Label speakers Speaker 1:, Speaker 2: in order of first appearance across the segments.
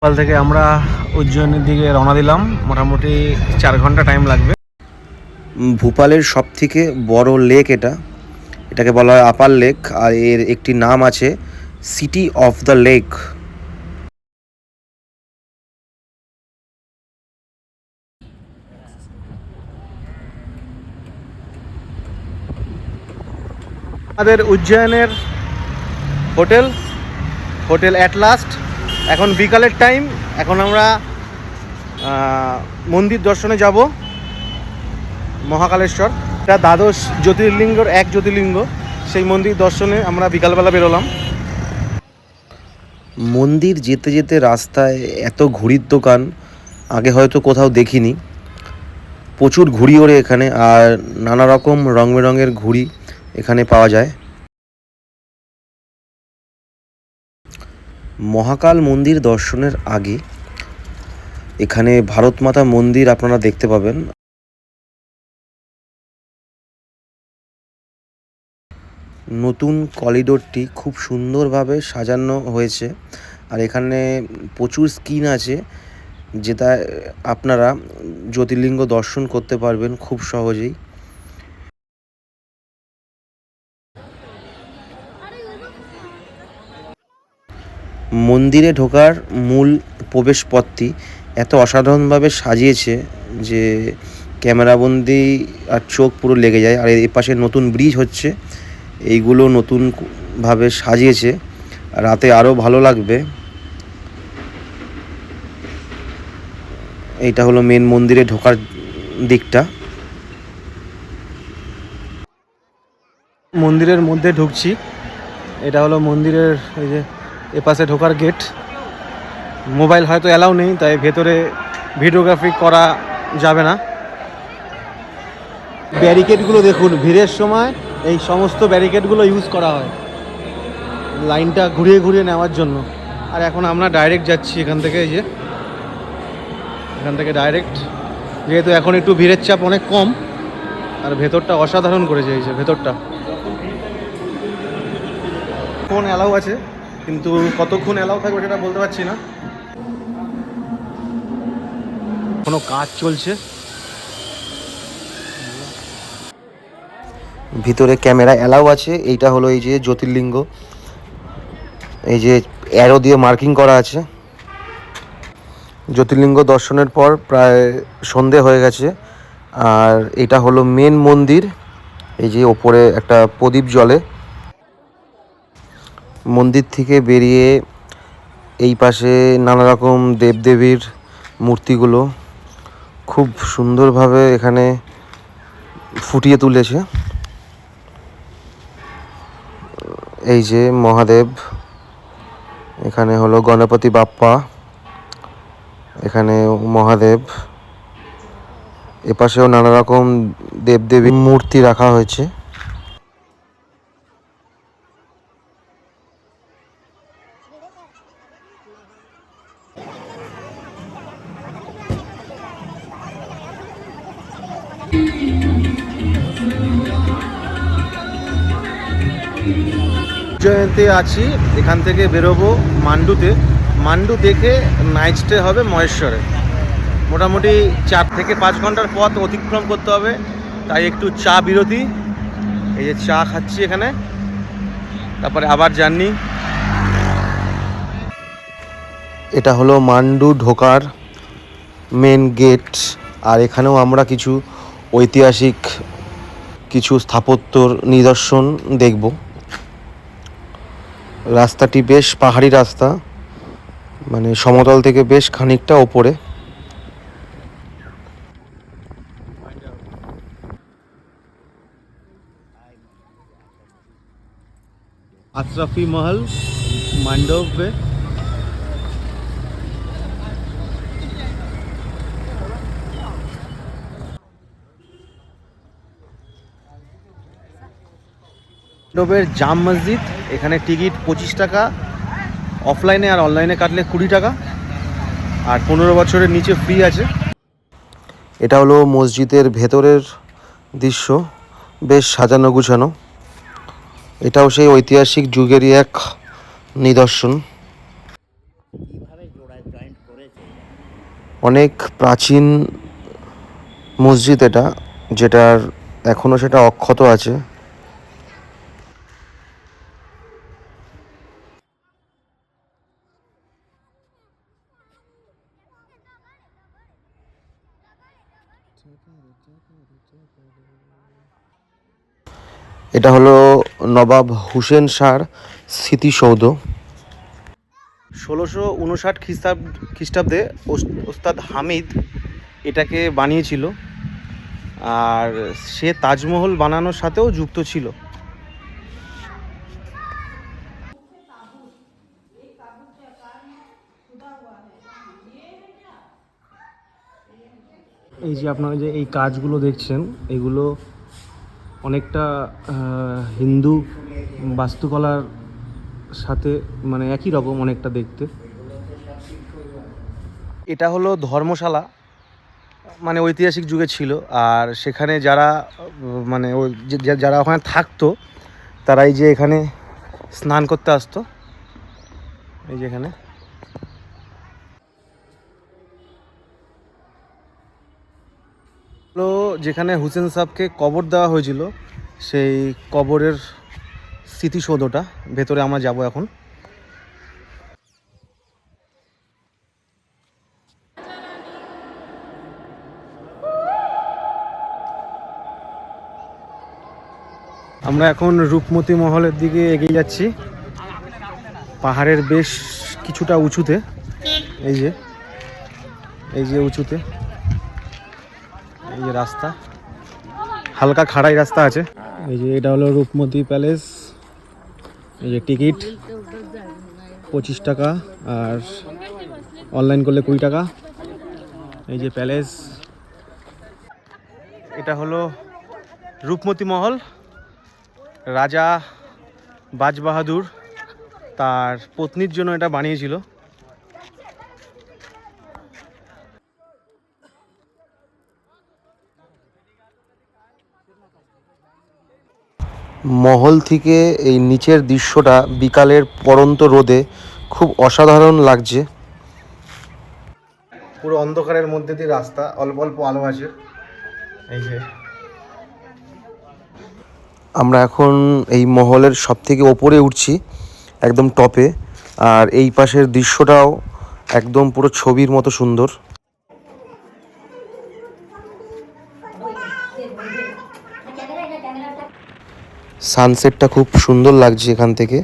Speaker 1: সকাল থেকে আমরা উজ্জয়িনীর দিকে রওনা দিলাম, মোটামুটি 4 ঘন্টা টাইম লাগবে।
Speaker 2: ভোপালের সবথেকে বড় লেক এটাকে বলা হয় আপার লেক, আর এর একটি নাম আছে সিটি অফ দ্য লেক।
Speaker 1: আমাদের উজ্জয়নের হোটেল অ্যাট লাস্ট। এখন বিকালের টাইম, এখন আমরা মন্দির দর্শনে যাব মহাকালেশ্বর। এটা দ্বাদশ জ্যোতির্লিঙ্গর এক জ্যোতির্লিঙ্গ, সেই মন্দির দর্শনে আমরা বিকালবেলা বেরোলাম।
Speaker 2: মন্দির যেতে যেতে রাস্তায় এত ঘুড়ির দোকান আগে হয়তো কোথাও দেখিনি। প্রচুর ঘুড়ি ওড়ে এখানে, আর নানা রকম রং বেরঙের ঘুড়ি এখানে পাওয়া যায়। মহাকাল মন্দির দর্শনের আগে এখানে ভারত মাতা মন্দির আপনারা দেখতে পাবেন। নতুন করিডোরটি খুব সুন্দরভাবে সাজানো হয়েছে, আর এখানে প্রচুর স্ক্রিন আছে, যেটা আপনারা জ্যোতির্লিঙ্গ দর্শন করতে পারবেন খুব সহজেই। মন্দিরে ঢোকার মূল প্রবেশপথটি এত অসাধারণভাবে সাজিয়েছে যে ক্যামেরাবন্দি আর চোখ পুরো লেগে যায়। আর এর পাশে নতুন ব্রিজ হচ্ছে, এইগুলো নতুনভাবে সাজিয়েছে, রাতে আরও ভালো লাগবে। এইটা হলো মেন মন্দিরে ঢোকার দিকটা।
Speaker 1: মন্দিরের মধ্যে ঢুকছি, এটা হলো মন্দিরের এই যে এপাশে ঢোকার গেট। মোবাইল হয়তো অ্যালাউ নেই, তাই ভেতরে ভিডিওগ্রাফি করা যাবে না। ব্যারিকেডগুলো দেখুন, ভিড়ের সময় এই সমস্ত ব্যারিকেডগুলো ইউজ করা হয় লাইনটা ঘুরিয়ে ঘুরিয়ে নেওয়ার জন্য। আর এখন আমরা ডাইরেক্ট যাচ্ছি এখান থেকে, এই যে এখান থেকে ডাইরেক্ট, যেহেতু এখন একটু ভিড়ের চাপ অনেক কম। আর ভেতরটা অসাধারণ করেছে, এই যে ভেতরটা। ফোন অ্যালাউ আছে, কিন্তু কতক্ষণ অ্যালাউ থাকবে সেটা বলতে পারছি না। কোনো কাজ চলছে।
Speaker 2: ভিতরে ক্যামেরা অ্যালাউ আছে। এইটা হলো এই যে জ্যোতির্লিঙ্গ, এই যে অ্যারো দিয়ে মার্কিং করা আছে। জ্যোতির্লিঙ্গ দর্শনের পর প্রায় সন্ধে হয়ে গেছে, আর এটা হলো মেন মন্দির। এই যে ওপরে একটা প্রদীপ জ্বলে। মন্দির থেকে বেরিয়ে এই পাশে নানা রকম দেবদেবীর মূর্তিগুলো খুব সুন্দরভাবে এখানে ফুটিয়ে তুলেছে। এই যে মহাদেব, এখানে হলো গণপতি বাপ্পা, এখানে মহাদেব, এপাশেও নানা রকম দেবদেবীর মূর্তি রাখা হয়েছে।
Speaker 1: উজ্জয়নীতে আছি, এখান থেকে বেরোবো মান্ডু দেখে নাইট স্টে হবে মহেশ্বরে। মোটামুটি 4 থেকে 5 ঘন্টার পথ অতিক্রম করতে হবে, তাই একটু চা বিরতি। এই যে চা খাচ্ছি এখানে, তারপরে আবার জার্নি।
Speaker 2: এটা হলো মান্ডু ঢোকার মেন গেট, আর এখানেও আমরা কিছু ঐতিহাসিক কিছু স্থাপত্যর নিদর্শন দেখব। রাস্তাটি বেশ পাহাড়ি রাস্তা, মানে সমতল থেকে বেশ খানিকটা ওপরে।
Speaker 1: আশরাফি মহল মান্ডবে। মান্ডবের জাম মসজিদ, এখানে টিকিট 25 টাকা, অফলাইনে আর অনলাইনে কাটলে 20 টাকা, আর 15 বছরের নিচে ফ্রি আছে।
Speaker 2: এটা হলো মসজিদের ভেতরের দৃশ্য, বেশ সাজানো গুছানো। এটাও সেই ঐতিহাসিক যুগেরই এক নিদর্শন।
Speaker 3: কিভাবে জোড়ায় জয়েন্ট
Speaker 2: অনেক প্রাচীন মসজিদ এটা, যেটার এখনও সেটা অক্ষত আছে। এটা হলো নবাব হুসেন শাহর স্মৃতিসৌধ। 1659 খ্রিস্টাব্দে ওস্তাদ হামিদ এটাকে বানিয়েছিল, আর সে তাজমহল বানানোর সাথেও যুক্ত ছিল। এই যে আপনারা যে এই কাজগুলো দেখছেন, এগুলো অনেকটা হিন্দু বাস্তুকলার সাথে মানে একই রকম অনেকটা দেখতে। এটা হলো ধর্মশালা, মানে ঐতিহাসিক যুগে ছিল, আর সেখানে যারা মানে ওই যারা ওখানে থাকতো তারা এই যে এখানে স্নান করতে আসতো। এই যে এখানে হলো যেখানে হুসেন সাহেবকে কবর দেওয়া হয়েছিল, সেই কবরের স্মৃতিসৌধটা। ভেতরে আমরা যাব এখন। আমরা এখন রূপমতি মহলের দিকে এগিয়ে যাচ্ছি, পাহাড়ের বেশ কিছুটা উঁচুতে। এই যে উঁচুতে এই যে রাস্তা, হালকা খাড়াই রাস্তা আছে। এই যে এটা হলো রূপমতি প্যালেস। এই যে টিকিট 25 টাকা, আর অনলাইন করলে 20 টাকা। এই যে প্যালেস, এটা হলো রূপমতি মহল। রাজা বাজবাহাদুর তার পত্নীর জন্য এটা বানিয়েছিল। মহল থেকে এই নিচের দৃশ্যটা বিকালের পড়ন্ত রোদে খুব অসাধারণ লাগছে। পুরো অন্ধকারের মধ্যে দিয়ে রাস্তা, অল্প অল্প আলো আছে। এই যে আমরা এখন এই মহলের সব থেকে ওপরে উঠছি, একদম টপে। আর এই পাশের দৃশ্যটাও একদম পুরো ছবির মতো সুন্দর। সানসেটটা খুব সুন্দর লাগছে এখান থেকে।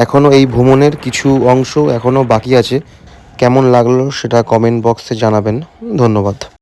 Speaker 2: এখনও এই ভ্রমণের কিছু অংশ এখনও বাকি আছে। কেমন লাগলো সেটা কমেন্ট বক্সে জানাবেন। ধন্যবাদ।